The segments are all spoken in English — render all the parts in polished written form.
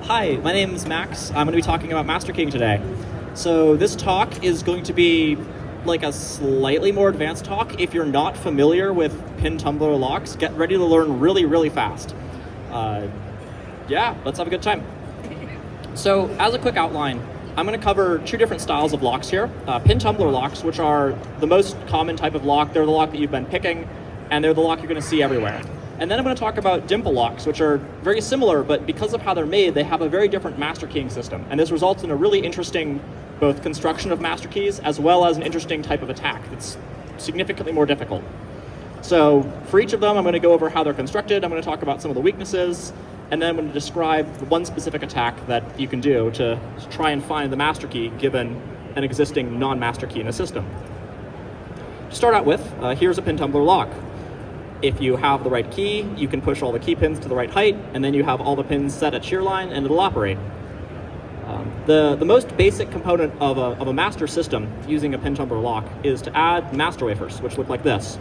Hi, my name is Max. I'm going to be talking about master keying today. So this talk is going to be like a slightly more advanced talk. If you're not familiar with pin tumbler locks, get ready to learn really, really fast. Yeah, let's have a good time. So as a quick outline, I'm going to cover two different styles of locks here. Pin tumbler locks, which are the most common type of lock. They're the lock that you've been picking, and they're the lock you're going to see everywhere. And then I'm going to talk about dimple locks, which are very similar, but because of how they're made, they have a very different master keying system. And this results in a really interesting both construction of master keys as well as an interesting type of attack that's significantly more difficult. So for each of them, I'm going to go over how they're constructed. I'm going to talk about some of the weaknesses, and then I'm going to describe one specific attack that you can do to try and find the master key given an existing non-master key in a system. To start out with, here's a pin tumbler lock. If you have the right key, you can push all the key pins to the right height, and then you have all the pins set at shear line, and it'll operate. The most basic component of a master system using a pin tumbler lock is to add master wafers, which look like this.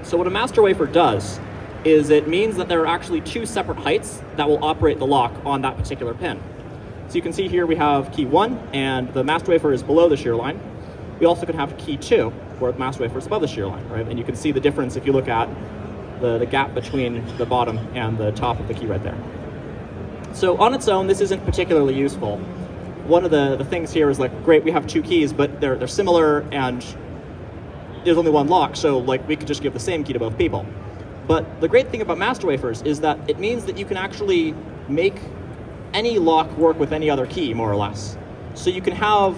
So what a master wafer does is it means that there are actually two separate heights that will operate the lock on that particular pin. So you can see here we have key 1, and the master wafer is below the shear line. We also can have key 2, where the master wafer is above the shear line, right? And you can see the difference if you look at the gap between the bottom and the top of the key right there. So on its own, this isn't particularly useful. One of the things here is like, great, we have two keys, but they're similar, and there's only one lock, so like we could just give the same key to both people. But the great thing about master wafers is that it means that you can actually make any lock work with any other key, more or less. So you can have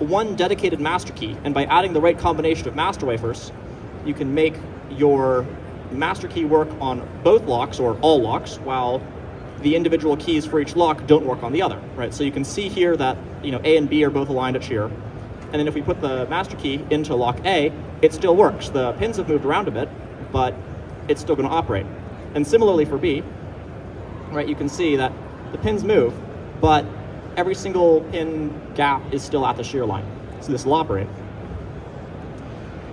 one dedicated master key, and by adding the right combination of master wafers, you can make your master key work on both locks, or all locks, while the individual keys for each lock don't work on the other, right? So you can see here that A and B are both aligned at shear, and then if we put the master key into lock A, it still works. The pins have moved around a bit, but it's still going to operate. And similarly for B, right, you can see that the pins move, but every single pin gap is still at the shear line, so this will operate.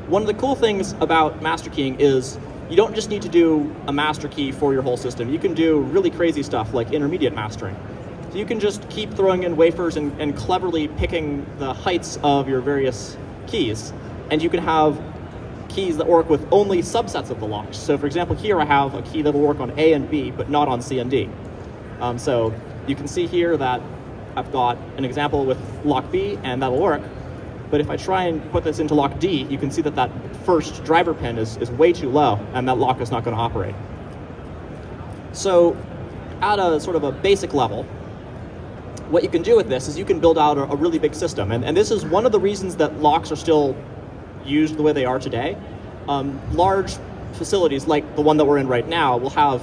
One of the cool things about master keying is you don't just need to do a master key for your whole system. You can do really crazy stuff like intermediate mastering. So you can just keep throwing in wafers and cleverly picking the heights of your various keys, and you can have keys that work with only subsets of the locks. So for example, here I have a key that will work on A and B, but not on C and D. So you can see here that I've got an example with lock B, and that'll work. But if I try and put this into lock D, you can see that that first driver pin is way too low, and that lock is not going to operate. So at a sort of a basic level, what you can do with this is you can build out a really big system. And this is one of the reasons that locks are still used the way they are today. Large facilities like the one that we're in right now will have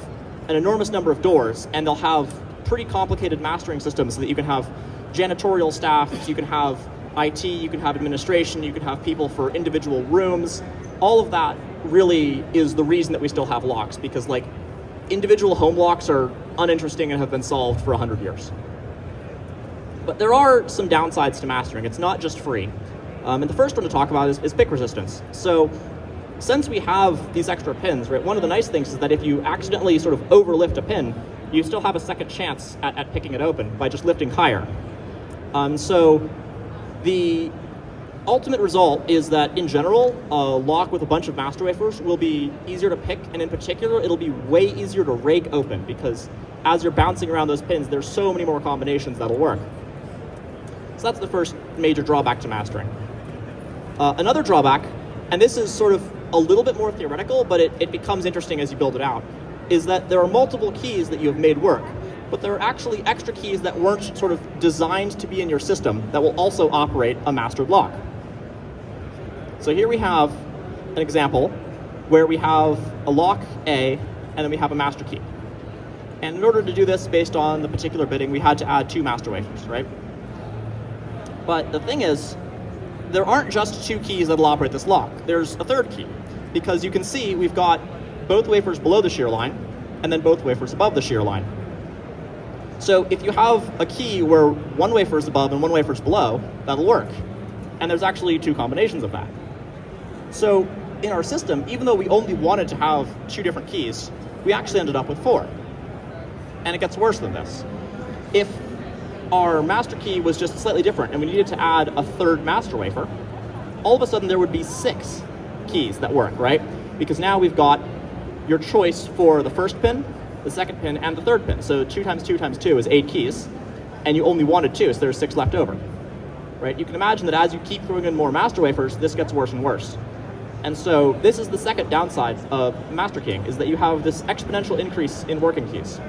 an enormous number of doors, and they'll have pretty complicated mastering systems so that you can have janitorial staff, so you can have IT, you can have administration, you can have people for individual rooms. All of that really is the reason that we still have locks, because like individual home locks are uninteresting and have been solved for 100 years. But there are some downsides to mastering. It's not just free. And the first one to talk about is pick resistance. So since we have these extra pins, right, one of the nice things is that if you accidentally sort of overlift a pin, you still have a second chance at picking it open by just lifting higher. So the ultimate result is that in general, a lock with a bunch of master wafers will be easier to pick, and in particular, it'll be way easier to rake open, because as you're bouncing around those pins, there's so many more combinations that'll work. So that's the first major drawback to mastering. Another drawback, and this is sort of a little bit more theoretical, but it becomes interesting as you build it out, is that there are multiple keys that you have made work, but there are actually extra keys that weren't sort of designed to be in your system that will also operate a mastered lock. So here we have an example where we have a lock A, and then we have a master key. And in order to do this based on the particular bidding, we had to add two master wafers, right? But the thing is, there aren't just two keys that'll operate this lock. There's a third key, because you can see we've got both wafers below the shear line, and then both wafers above the shear line. So if you have a key where one wafer is above and one wafer is below, that'll work. And there's actually two combinations of that. So in our system, even though we only wanted to have two different keys, we actually ended up with four. And it gets worse than this. if our master key was just slightly different and we needed to add a third master wafer, all of a sudden there would be 6 keys that work, right? Because now we've got your choice for the first pin, the second pin, and the third pin. So 2 times 2 times 2 is 8 keys, and you only wanted 2, so there's 6 left over, right? You can imagine that as you keep throwing in more master wafers, this gets worse and worse. And so this is the second downside of master keying, is that you have this exponential increase in working keys.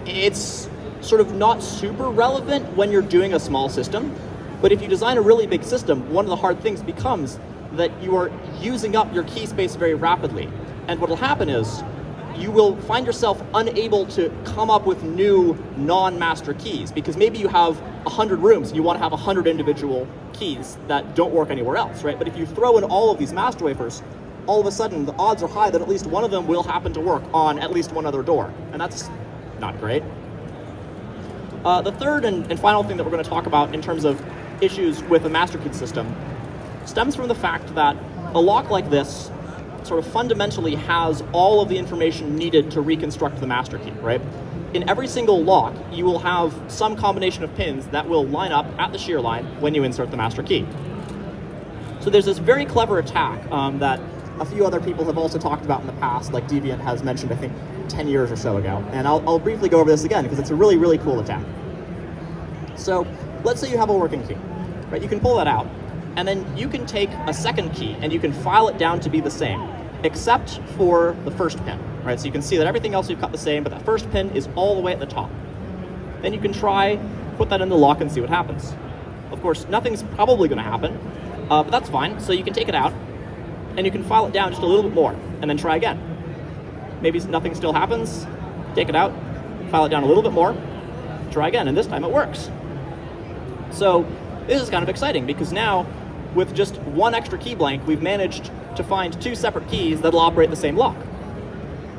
It's sort of not super relevant when you're doing a small system, but if you design a really big system, one of the hard things becomes that you are using up your key space very rapidly. And what will happen is you will find yourself unable to come up with new non-master keys, because maybe you have 100 rooms and you want to have 100 individual keys that don't work anywhere else, right? But if you throw in all of these master wafers, all of a sudden the odds are high that at least one of them will happen to work on at least one other door, and that's not great. The third and final thing that we're going to talk about in terms of issues with a master key system stems from the fact that a lock like this sort of fundamentally has all of the information needed to reconstruct the master key, right? In every single lock, you will have some combination of pins that will line up at the shear line when you insert the master key. So there's this very clever attack that a few other people have also talked about in the past, like Deviant has mentioned, I think, 10 years or so ago. And I'll briefly go over this again because it's a really, really cool attack. So let's say you have a working key, right? You can pull that out, and then you can take a second key and you can file it down to be the same, except for the first pin, right? So you can see that everything else you've cut the same, but that first pin is all the way at the top. Then you can try, put that in the lock and see what happens. Of course, nothing's probably going to happen, but that's fine. So you can take it out and you can file it down just a little bit more and then try again. Maybe nothing still happens, take it out, file it down a little bit more, try again, and this time it works. So this is kind of exciting because now, with just one extra key blank, we've managed to find 2 separate keys that'll operate the same lock.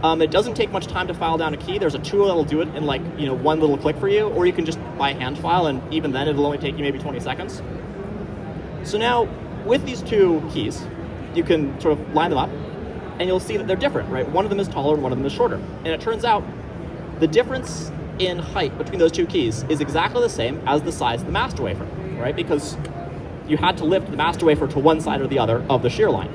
It doesn't take much time to file down a key. There's a tool that'll do it in one little click for you, or you can just by hand file, and even then it'll only take you maybe 20 seconds. So now, with these 2 keys, you can sort of line them up, and you'll see that they're different, right? One of them is taller and one of them is shorter. And it turns out the difference in height between those 2 keys is exactly the same as the size of the master wafer, right? Because you had to lift the master wafer to one side or the other of the shear line.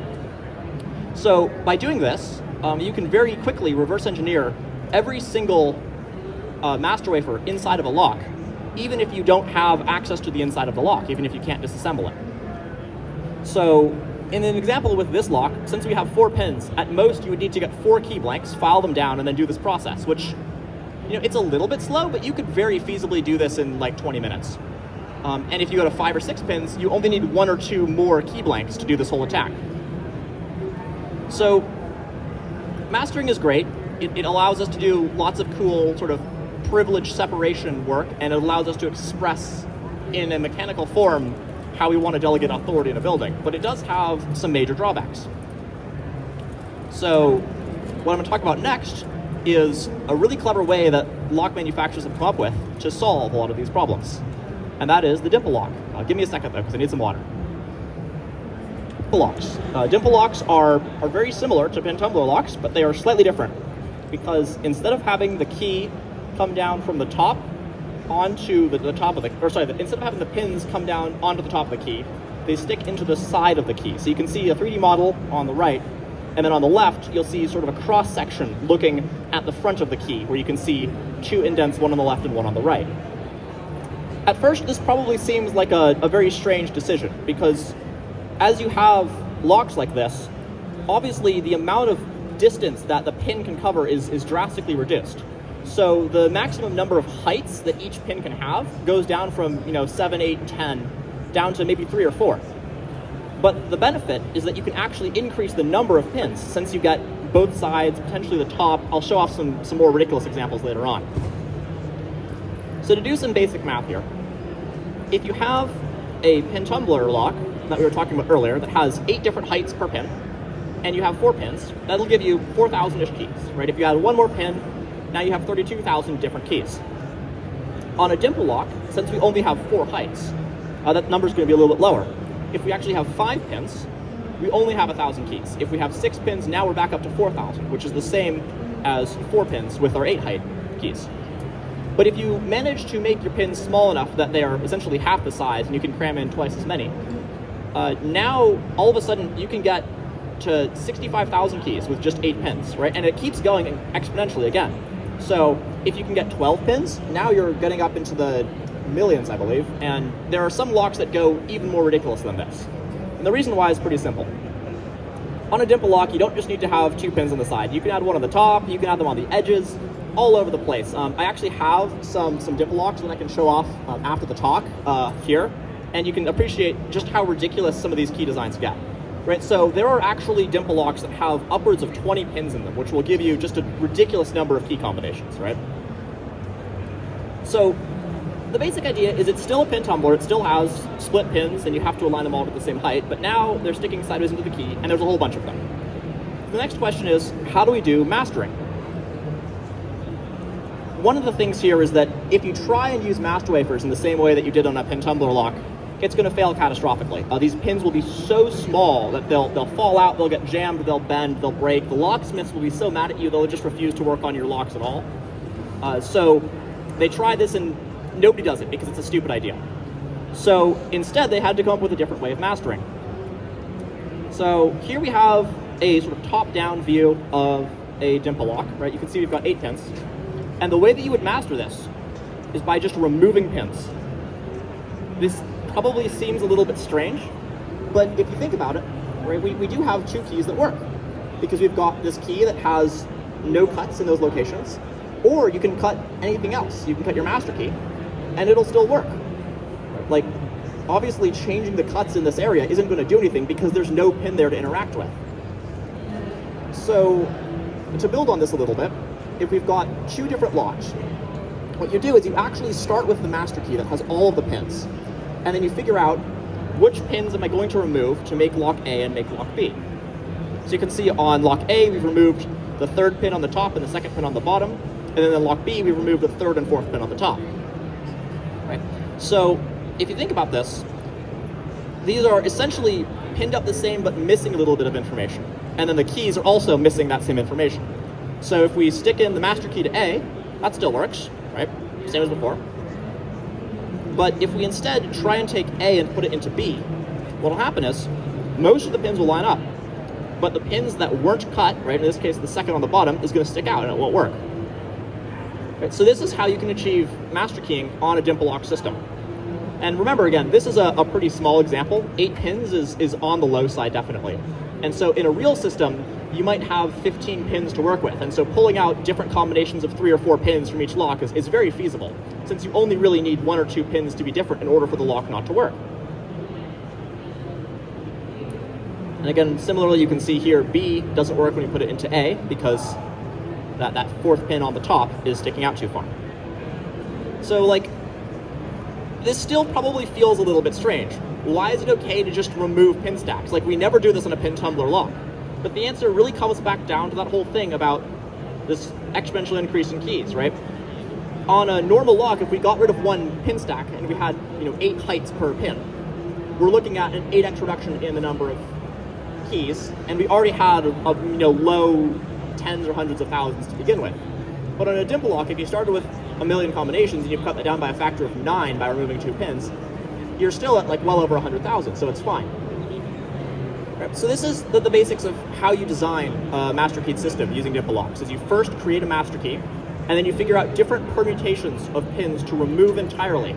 So by doing this, you can very quickly reverse engineer every single master wafer inside of a lock, even if you don't have access to the inside of the lock, even if you can't disassemble it. So in an example with this lock, since we have 4 pins, at most you would need to get 4 key blanks, file them down, and then do this process, which, it's a little bit slow, but you could very feasibly do this in like 20 minutes. And if you go to 5 or 6 pins, you only need 1 or 2 more key blanks to do this whole attack. So mastering is great. It allows us to do lots of cool sort of privilege separation work, and it allows us to express in a mechanical form how we want to delegate authority in a building. But it does have some major drawbacks. So what I'm going to talk about next is a really clever way that lock manufacturers have come up with to solve a lot of these problems. And that is the dimple lock. Give me a second though, because I need some water. Dimple locks. Dimple locks are very similar to pin tumbler locks, but they are slightly different, because instead of having the key come down from the top onto the top of the, instead of having the pins come down onto the top of the key, they stick into the side of the key. So you can see a 3D model on the right, and then on the left, you'll see sort of a cross section looking at the front of the key, where you can see 2 indents, one on the left and one on the right. At first, this probably seems like a very strange decision, because as you have locks like this, obviously the amount of distance that the pin can cover is drastically reduced. So the maximum number of heights that each pin can have goes down from 7, 8, 10, down to maybe 3 or 4. But the benefit is that you can actually increase the number of pins, since you get both sides, potentially the top. I'll show off some more ridiculous examples later on. So to do some basic math here, if you have a pin tumbler lock that we were talking about earlier that has 8 different heights per pin, and you have 4 pins, that'll give you 4,000-ish keys, right? If you add 1 more pin, now you have 32,000 different keys. On a dimple lock, since we only have 4 heights, that number's going to be a little bit lower. If we actually have 5 pins, we only have 1,000 keys. If we have 6 pins, now we're back up to 4,000, which is the same as 4 pins with our 8 height keys. But if you manage to make your pins small enough that they are essentially half the size and you can cram in twice as many, now all of a sudden you can get to 65,000 keys with just 8 pins, right? And it keeps going exponentially again. So if you can get 12 pins, now you're getting up into the millions, I believe, and there are some locks that go even more ridiculous than this. And the reason why is pretty simple. On a dimple lock, you don't just need to have 2 pins on the side. You can add one on the top, you can add them on the edges, all over the place. I actually have some dimple locks that I can show off after the talk here, and you can appreciate just how ridiculous some of these key designs get. Right, so there are actually dimple locks that have upwards of 20 pins in them, which will give you just a ridiculous number of key combinations, right? So the basic idea is it's still a pin tumbler, it still has split pins, and you have to align them all to the same height, but now they're sticking sideways into the key, and there's a whole bunch of them. The next question is, how do we do mastering? One of the things here is that if you try and use master wafers in the same way that you did on a pin tumbler lock, it's going to fail catastrophically. These pins will be so small that they'll fall out, they'll get jammed, they'll bend, they'll break. The locksmiths will be so mad at you they'll just refuse to work on your locks at all. So they tried this and nobody does it because it's a stupid idea. So instead they had to come up with a different way of mastering. So here we have a sort of top-down view of a dimple lock, right? You can see we've got 8 pins. And the way that you would master this is by just removing pins. This probably seems a little bit strange, but if you think about it, right, we do have 2 keys that work, because we've got this key that has no cuts in those locations, or you can cut anything else. You can cut your master key, and it'll still work. Like, obviously changing the cuts in this area isn't going to do anything because there's no pin there to interact with. So, to build on this a little bit, if we've got 2 different locks, what you do is you actually start with the master key that has all of the pins. And then you figure out which pins am I going to remove to make lock A and make lock B. So you can see on lock A, we've removed the 3rd pin on the top and the 2nd pin on the bottom. And then in lock B, we removed the 3rd and 4th pin on the top. Right? So if you think about this, these are essentially pinned up the same but missing a little bit of information. And then the keys are also missing that same information. So if we stick in the master key to A, that still works, right? Same as before. But if we instead try and take A and put it into B, what'll happen is most of the pins will line up, but the pins that weren't cut, right, in this case the 2nd on the bottom, is going to stick out and it won't work. Right, so this is how you can achieve master keying on a dimple lock system. And remember, again, this is a pretty small example. 8 pins is on the low side, definitely. And so in a real system, you might have 15 pins to work with. And so pulling out different combinations of 3 or 4 pins from each lock is very feasible, since you only really need 1 or 2 pins to be different in order for the lock not to work. And again, similarly, you can see here, B doesn't work when you put it into A because that 4th pin on the top is sticking out too far. So, like, this still probably feels a little bit strange. Why is it okay to just remove pin stacks? Like, we never do this on a pin tumbler lock. But the answer really comes back down to that whole thing about this exponential increase in keys, right? On a normal lock, if we got rid of 1 pin stack and we had, 8 heights per pin, we're looking at an 8x reduction in the number of keys, and we already had a low tens or hundreds of thousands to begin with. But on a dimple lock, if you started with a million combinations and you cut that down by a factor of 9 by removing 2 pins, you're still at like well over 100,000, so it's fine. Right, so this is the basics of how you design a master keyed system using dimple locks. Is you first create a master key, and then you figure out different permutations of pins to remove entirely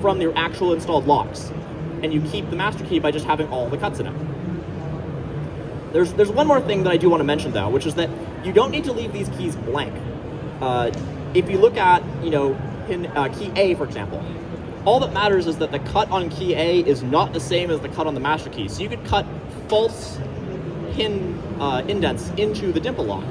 from your actual installed locks. And you keep the master key by just having all the cuts in it. There's one more thing that I do want to mention though, which is that you don't need to leave these keys blank. If you look at, pin key A, for example, all that matters is that the cut on key A is not the same as the cut on the master key. So you could cut false pin indents into the dimple lock.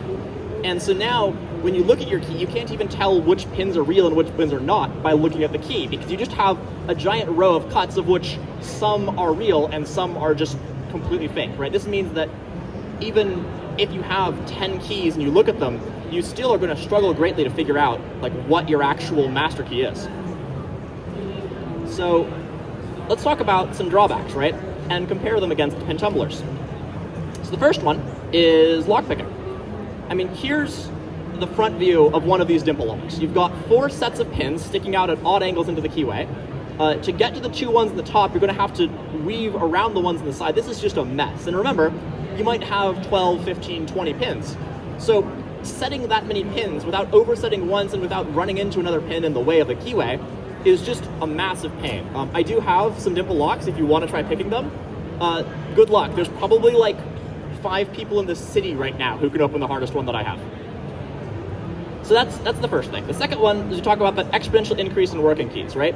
And so now, when you look at your key, you can't even tell which pins are real and which pins are not by looking at the key, because you just have a giant row of cuts of which some are real and some are just completely fake, right? This means that even if you have 10 keys and you look at them, you still are going to struggle greatly to figure out like what your actual master key is. So let's talk about some drawbacks, right? And compare them against pin tumblers. So the first one is lockpicking. I mean, here's the front view of one of these dimple locks. You've got 4 sets of pins sticking out at odd angles into the keyway. To get to the 2 ones at the top, you're going to have to weave around the ones on the side. This is just a mess. And remember, you might have 12, 15, 20 pins. So setting that many pins without oversetting ones and without running into another pin in the way of the keyway is just a massive pain. I do have some dimple locks if you want to try picking them. Good luck. There's probably like 5 people in the city right now who can open the hardest one that I have. So that's the first thing. The second one is to talk about that exponential increase in working keys, right?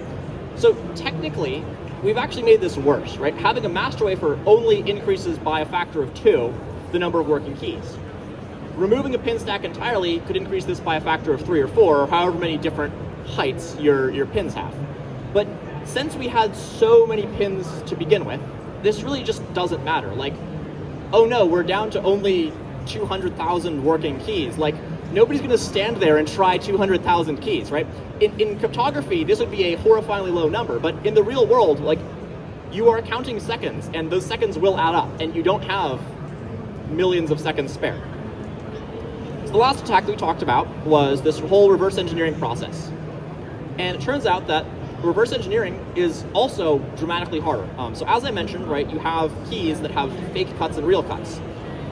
So technically, we've actually made this worse, right? Having a master wafer only increases by a factor of 2 the number of working keys. Removing a pin stack entirely could increase this by a factor of 3 or 4, or however many different heights your pins have. But since we had so many pins to begin with, this really just doesn't matter. Like, oh no, we're down to only 200,000 working keys. Like, nobody's going to stand there and try 200,000 keys, right? In cryptography, this would be a horrifyingly low number, but in the real world, like, you are counting seconds, and those seconds will add up, and you don't have millions of seconds spare. So the last attack that we talked about was this whole reverse engineering process. And it turns out that reverse engineering is also dramatically harder. So as I mentioned, right, you have keys that have fake cuts and real cuts.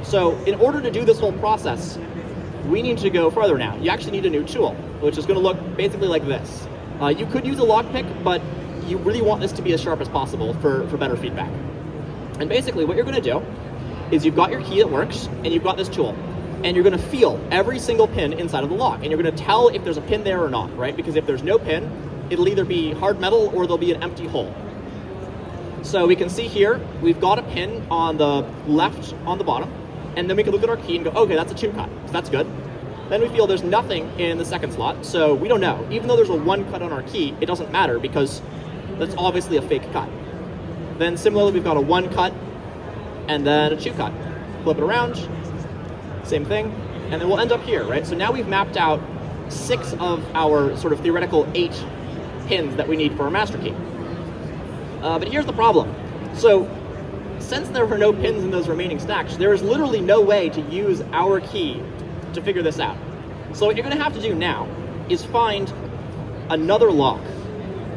So in order to do this whole process, we need to go further now. You actually need a new tool, which is going to look basically like this. You could use a lockpick, but you really want this to be as sharp as possible for better feedback. And basically what you're going to do is you've got your key that works, and you've got this tool. And you're going to feel every single pin inside of the lock. And you're going to tell if there's a pin there or not, right? Because if there's no pin, it'll either be hard metal or there'll be an empty hole. So we can see here, we've got a pin on the left on the bottom. And then we can look at our key and go, okay, that's a 2 cut. So that's good. Then we feel there's nothing in the second slot, so we don't know. Even though there's a 1 cut on our key, it doesn't matter because that's obviously a fake cut. Then similarly, we've got a 1 cut and then a 2 cut. Flip it around, same thing, and then we'll end up here, right? So now we've mapped out 6 of our sort of theoretical 8 pins that we need for our master key. But here's the problem. So since there were no pins in those remaining stacks, there is literally no way to use our key to figure this out. So what you're going to have to do now is find another lock.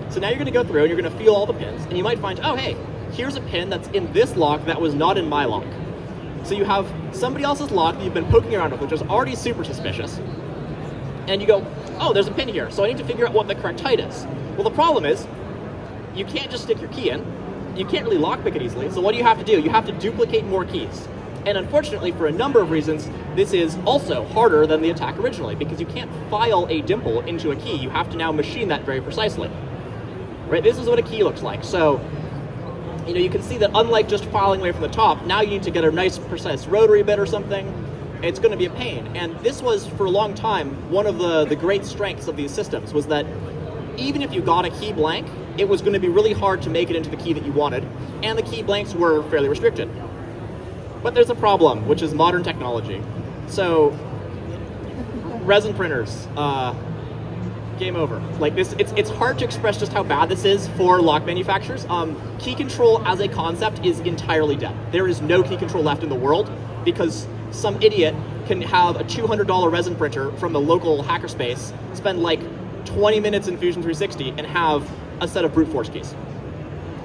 So now you're going to go through and you're going to feel all the pins, and you might find, oh hey, here's a pin that's in this lock that was not in my lock. So you have somebody else's lock that you've been poking around with, which is already super suspicious, and you go, oh, there's a pin here, so I need to figure out what the correct height is. Well, the problem is, you can't just stick your key in. You can't really lockpick it easily, so what do you have to do? You have to duplicate more keys. And unfortunately, for a number of reasons, this is also harder than the attack originally, because you can't file a dimple into a key. You have to now machine that very precisely. Right? This is what a key looks like. So, you can see that unlike just filing away from the top, now you need to get a nice, precise rotary bit or something. It's going to be a pain. And this was, for a long time, one of the great strengths of these systems, was that even if you got a key blank, it was going to be really hard to make it into the key that you wanted, and the key blanks were fairly restricted. But there's a problem, which is modern technology. So, resin printers, game over. Like this, it's hard to express just how bad this is for lock manufacturers. Key control as a concept is entirely dead. There is no key control left in the world because some idiot can have a $200 resin printer from the local hackerspace, spend like 20 minutes in Fusion 360 and have a set of brute force keys.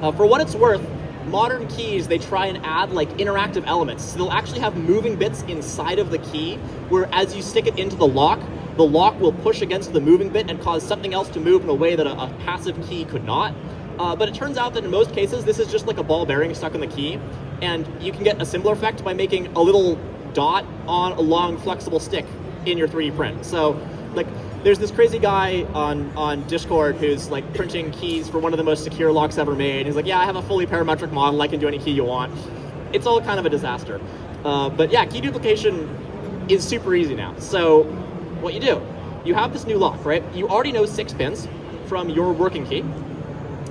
For what it's worth, modern keys, they try and add like interactive elements. So they'll actually have moving bits inside of the key where as you stick it into the lock will push against the moving bit and cause something else to move in a way that a passive key could not. But it turns out that in most cases, this is just like a ball bearing stuck in the key, and you can get a similar effect by making a little dot on a long flexible stick in your 3D print. So like there's this crazy guy on Discord who's like printing keys for one of the most secure locks ever made. He's like, yeah, I have a fully parametric model. I can do any key you want. It's all kind of a disaster. But yeah, key duplication is super easy now. So what you do, you have this new lock, right? You already know 6 pins from your working key.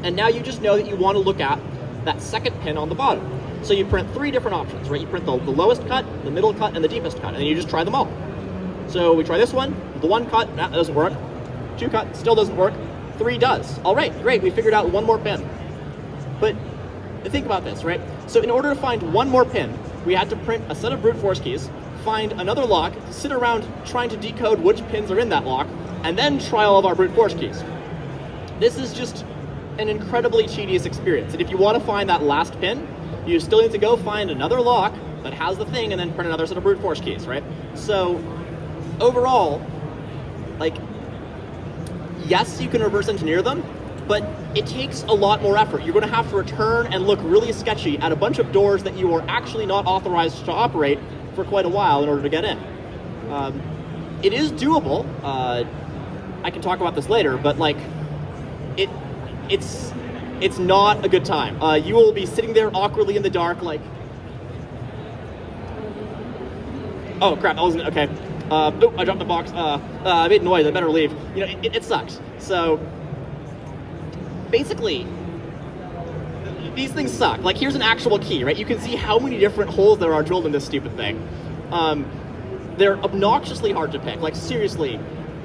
And now you just know that you want to look at that second pin on the bottom. So you print 3 different options, right? You print the lowest cut, the middle cut, and the deepest cut, and then you just try them all. So we try this one, the 1 cut, that doesn't work. 2 cut, still doesn't work. 3 does. All right, great, we figured out 1 more pin. But think about this, right? So in order to find 1 more pin, we had to print a set of brute force keys, find another lock, sit around trying to decode which pins are in that lock, and then try all of our brute force keys. This is just an incredibly tedious experience. And if you want to find that last pin, you still need to go find another lock that has the thing and then print another set of brute force keys, right? So overall, like, yes, you can reverse engineer them, but it takes a lot more effort. You're going to have to return and look really sketchy at a bunch of doors that you are actually not authorized to operate for quite a while in order to get in. It is doable. I can talk about this later, but like, it's not a good time. You will be sitting there awkwardly in the dark, like, oh crap, I wasn't, okay. Oh, I dropped the box. I made noise, I better leave. You know, it sucks. So, basically, these things suck. Like, here's an actual key, right? You can see how many different holes there are drilled in this stupid thing. They're obnoxiously hard to pick. Like, seriously,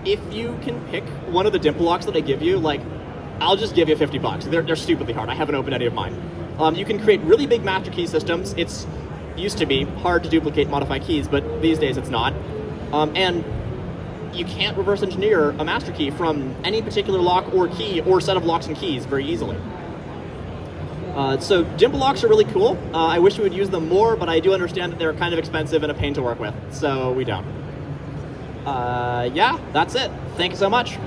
if you can pick one of the dimple locks that I give you, like, I'll just give you $50. They're stupidly hard. I haven't opened any of mine. You can create really big master key systems. It's used to be hard to duplicate modify keys, but these days it's not. And you can't reverse engineer a master key from any particular lock or key or set of locks and keys very easily. So dimple locks are really cool. I wish we would use them more, but I do understand that they're kind of expensive and a pain to work with, so we don't. Yeah, that's it. Thank you so much.